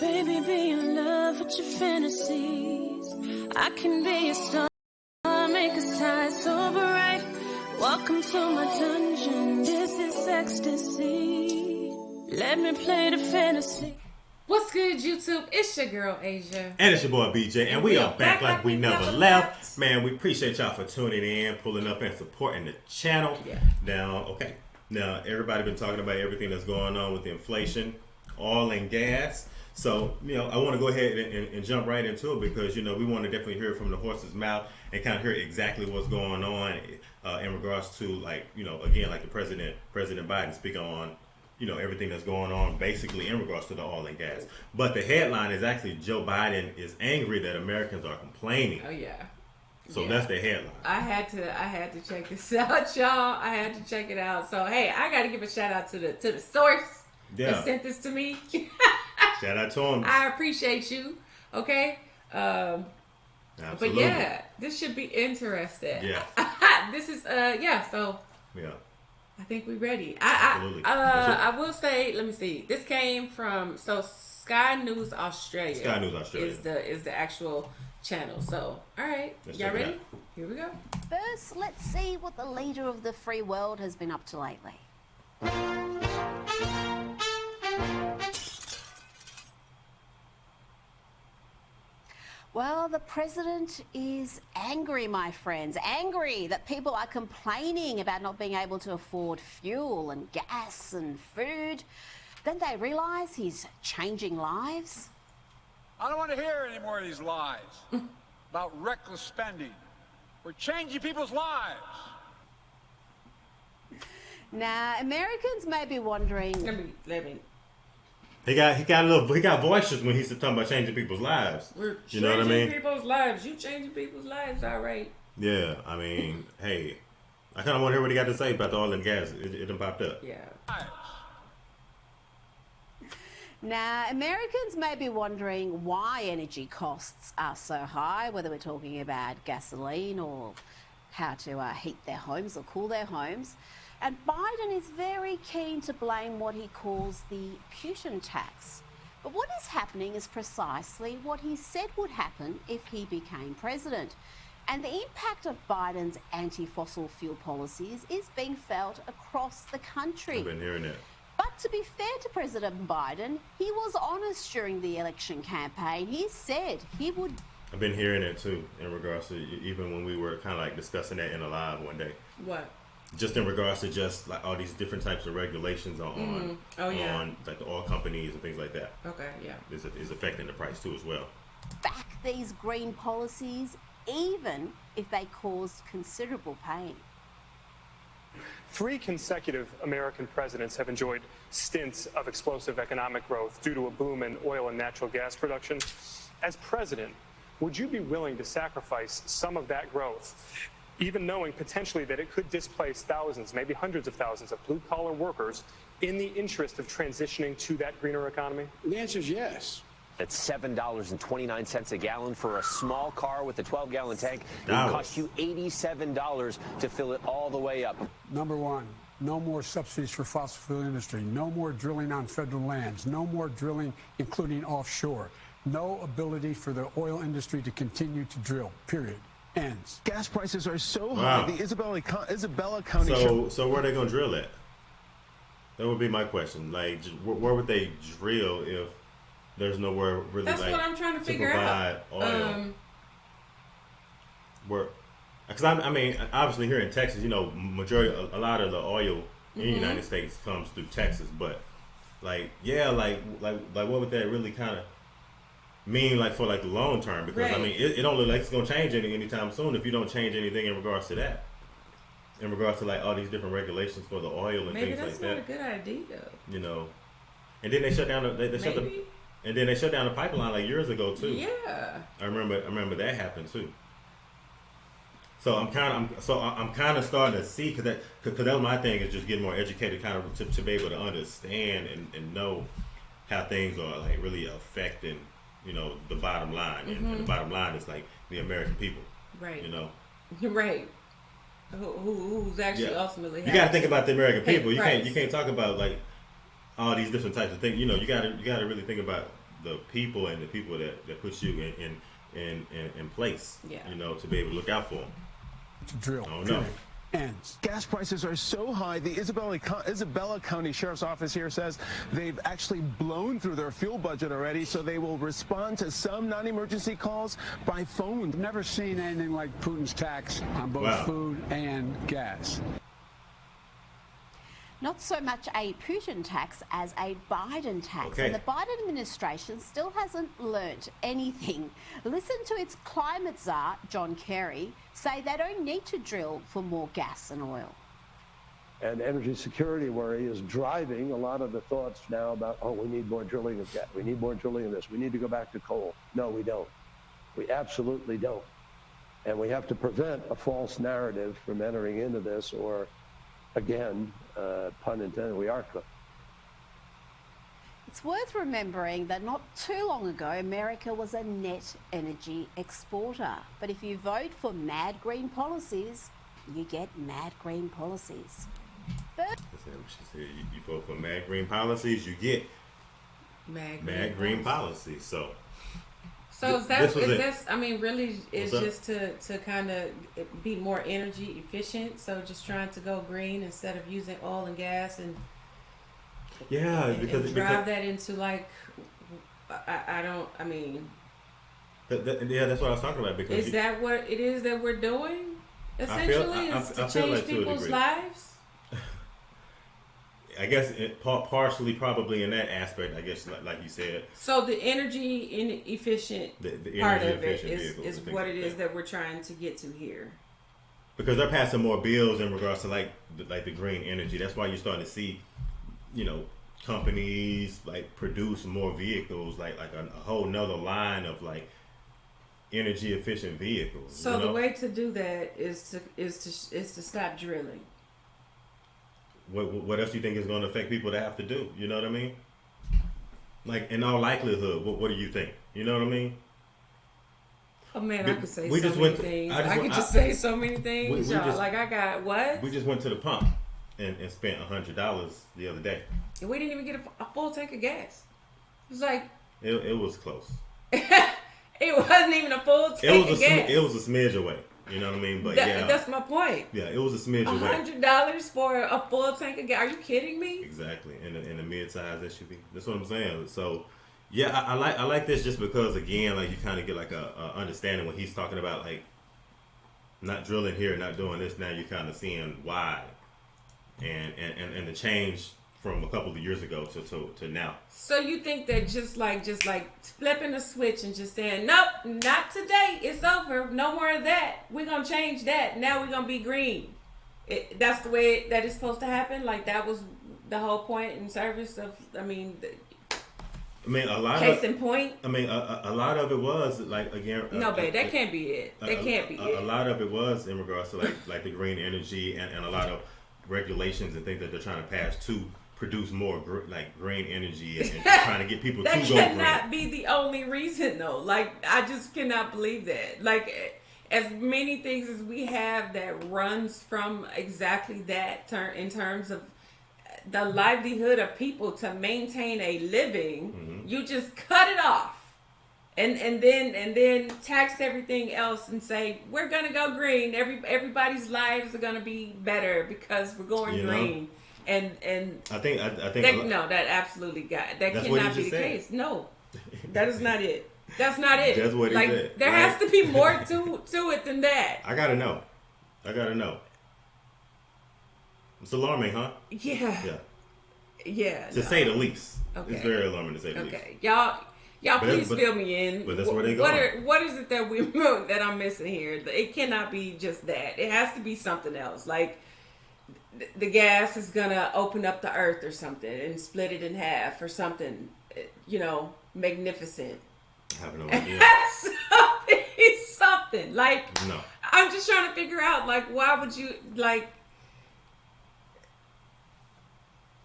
Baby, be in love with your fantasies. I can be a star, make us shine so bright. Welcome to my dungeon, this is ecstasy. Let me play the fantasy. What's good, YouTube? It's your girl, Asia. And it's your boy, BJ. And we are back like we never left. Man, we appreciate y'all for tuning in, pulling up, and supporting the channel. Yeah. Now, everybody been talking about everything that's going on with the inflation, oil and gas. So, I want to go ahead and jump right into it because, we want to definitely hear it from the horse's mouth and kind of hear exactly what's going on in regards to, again, like the President Biden speaking on, everything that's going on basically in regards to the oil and gas. But the headline is actually Joe Biden is angry that Americans are complaining. Oh, yeah. So that's the headline. I had to check this out, y'all. I had to check it out. So, hey, I got to give a shout out to the source that sent this to me. Shout out to him. I appreciate you. Okay. Absolutely. But yeah, this should be interesting. Yeah. This is so yeah. I think we're ready. Absolutely. I will say, let me see. This came from Sky News Australia. Sky News Australia is the actual channel. So, all right, y'all ready? Here we go. First, let's see what the leader of the free world has been up to lately. Well, the president is angry, my friends. Angry that people are complaining about not being able to afford fuel and gas and food. Then they realise he's changing lives. I don't want to hear any more of these lies about reckless spending. We're changing people's lives. Now, Americans may be wondering... Let me. He got voices when he's talking about changing people's lives. We're you know what I mean? Changing people's lives. You changing people's lives, all right. Yeah, I mean, hey, I kind of want to hear what he got to say about the oil and gas. It done popped up. Yeah. Now, Americans may be wondering why energy costs are so high, whether we're talking about gasoline or how to heat their homes or cool their homes. And Biden is very keen to blame what he calls the Putin tax. But what is happening is precisely what he said would happen if he became president. And the impact of Biden's anti-fossil fuel policies is being felt across the country. I've been hearing it. But to be fair to President Biden, he was honest during the election campaign. He said he would... I've been hearing it too in regards to even when we were kind of like discussing that in a live one day. What? Just in regards to just like all these different types of regulations on like the oil companies and things like that. Okay, yeah. Is affecting the price too as well. Back these green policies, even if they caused considerable pain. 3 consecutive American presidents have enjoyed stints of explosive economic growth due to a boom in oil and natural gas production. As president, would you be willing to sacrifice some of that growth, even knowing potentially that it could displace thousands, maybe hundreds of thousands of blue-collar workers in the interest of transitioning to that greener economy? The answer is yes. That's $7.29 a gallon for a small car with a 12-gallon tank. It would cost you $87 to fill it all the way up. Number one, no more subsidies for fossil fuel industry. No more drilling on federal lands. No more drilling, including offshore. No ability for the oil industry to continue to drill, period. Ends. Gas prices are so high. The Isabella County... So where are they going to drill at? That would be my question. Like, where would they drill if there's nowhere really That's what I'm trying to figure out. Oil? Because I mean, obviously here in Texas, a lot of the oil in the United States comes through Texas. But like what would that really kind of mean, like for like the long term? Because I mean, it don't look like it's gonna change anytime soon if you don't change anything in regards to that. In regards to like all these different regulations for the oil and things like that. Maybe that's not a good idea. And then they shut down and then they shut down the pipeline like years ago too. Yeah. I remember that happened too. So I'm kind of starting to see because that was my thing, is just getting more educated, kind of to be able to understand and know how things are like really affecting the bottom line, and the bottom line is like the American people. Right. Right. Who's actually ultimately? You got to think about the American people. You can't talk about like all these different types of things. You got to really think about the people and the people that put you in place. Yeah. You know, to be able to look out for them. To drill. I don't know. Ends. Gas prices are so high, the Isabella County Sheriff's Office here says they've actually blown through their fuel budget already, so they will respond to some non-emergency calls by phone. I've never seen anything like Putin's tax on both food and gas. Not so much a Putin tax as a Biden tax. Okay. And the Biden administration still hasn't learnt anything. Listen to its climate czar, John Kerry, say they don't need to drill for more gas and oil. And energy security worry is driving a lot of the thoughts now about, oh, we need more drilling of gas. We need more drilling of this. We need to go back to coal. No, we don't. We absolutely don't. And we have to prevent a false narrative from entering into this, or again, pun intended, we are cooked. It's worth remembering that not too long ago, America was a net energy exporter. But if you vote for mad green policies, you get mad green policies. She said, you vote for mad green policies, you get mad green policies. So is this? I mean, really, it's just to kind of be more energy efficient. So just trying to go green instead of using oil and gas, and because drive that into like I mean. That's what I was talking about. Because is that what it is that we're doing? Essentially, is to change people's lives. I guess partially, probably in that aspect. I guess, like you said. So the energy inefficient part of it is what it is that we're trying to get to here. Because they're passing more bills in regards to like the green energy. That's why you're starting to see, companies like produce more vehicles, like a whole nother line of like energy efficient vehicles. So the way to do that is to stop drilling. What else do you think is going to affect people to have to do? You know what I mean? Like, in all likelihood, what do you think? You know what I mean? Oh man, I could say so many things. I could just say so many things. Like I got what? We just went to the pump and spent $100 the other day. And we didn't even get a full tank of gas. It was like it was close. It wasn't even a full tank of gas. It was a smidge away. You know what I mean? But that's my point. Yeah, it was a smidge away. $100 for a full tank of gas? Are you kidding me? Exactly, in a mid-size SUV. That's what I'm saying. So, yeah, I like this just because, again, like you kind of get like a understanding when he's talking about like not drilling here, not doing this. Now you're kind of seeing why, and the change from a couple of years ago to now. So you think that just like flipping a switch and just saying, nope, not today, it's over, no more of that, we're going to change that, now we're going to be green. That's the way that it's supposed to happen? Like that was the whole point in service of, a lot case in point? A lot of it was like, again... No, babe, that can't be it. That can't be it. A lot of it was in regards to like the green energy and a lot of regulations and things that they're trying to pass to produce more green energy and trying to get people to go green. That cannot be the only reason though. Like I just cannot believe that. Like as many things as we have that runs from exactly that in terms of the livelihood of people to maintain a living, you just cut it off. And then tax everything else and say we're gonna go green. Everybody's lives are gonna be better because we're going green. And I think no, that absolutely that cannot be the case. No, that is not it. That's not it. That's what he said. There has to be more to it than that. I gotta know. It's alarming, huh? Yeah. To say the least. Okay. It's very alarming to say the least. Okay, y'all, please fill me in. But that's where they go. What is it that I'm missing here? It cannot be just that. It has to be something else. Like the gas is gonna open up the earth or something and split it in half or something. Magnificent. I have no idea. something. Like no. I'm just trying to figure out why would you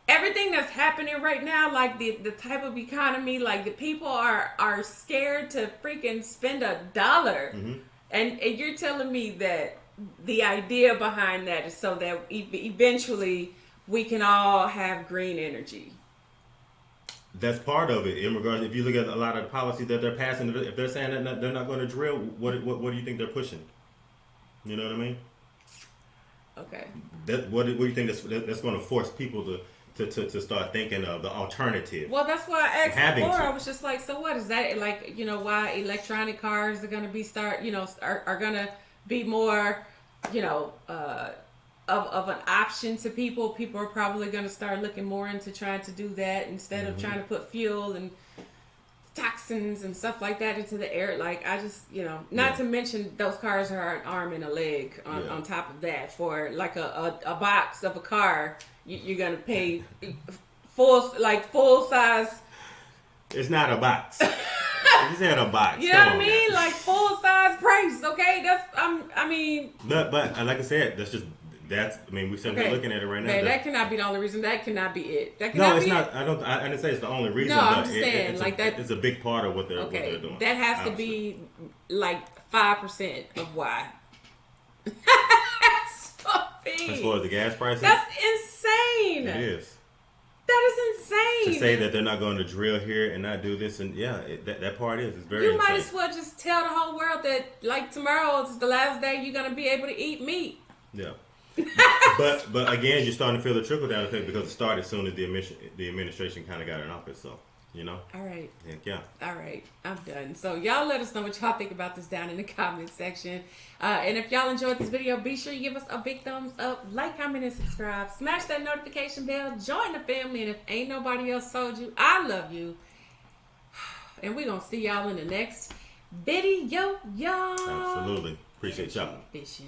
everything that's happening right now, like the type of economy, like the people are scared to freaking spend $1, and you're telling me that the idea behind that is so that eventually we can all have green energy. That's part of it. In regards, if you look at a lot of the policies that they're passing, if they're saying that they're not going to drill, what do you think they're pushing? You know what I mean? Okay. What do you think that's going to force people to start thinking of the alternative? Well, that's why I asked before. I was just like, so what is that? Like, why electronic cars are going to be are going to be more, of an option to people. People are probably going to start looking more into trying to do that instead of trying to put fuel and toxins and stuff like that into the air. Like, I just, not to mention those cars are an arm and a leg on top of that. For like a box of a car, you're going to pay full size. It's not a box. You said a box. You know what I mean? Like full size price. Okay, But like I said, we said we're looking at it right now. Man, that cannot be the only reason. That cannot be it. No, it's not. I didn't say it's the only reason. No, but I'm just saying it's a big part of what they're doing. That has to be like 5% of why. As far as the gas prices, that's insane. It is. That is insane. To say that they're not going to drill here and not do this, and that part is very. You insane. might as well just tell the whole world that like tomorrow is the last day you're gonna be able to eat meat. Yeah. but again, you're starting to feel the trickle down effect because it started as soon as the administration kind of got in office. So, All right. Heck yeah. All right. I'm done. So y'all let us know what y'all think about this down in the comment section. And if y'all enjoyed this video, be sure you give us a big thumbs up, like, comment, and subscribe. Smash that notification bell. Join the family. And if ain't nobody else told you, I love you. And we're going to see y'all in the next video, y'all. Absolutely. Appreciate y'all. Bishop.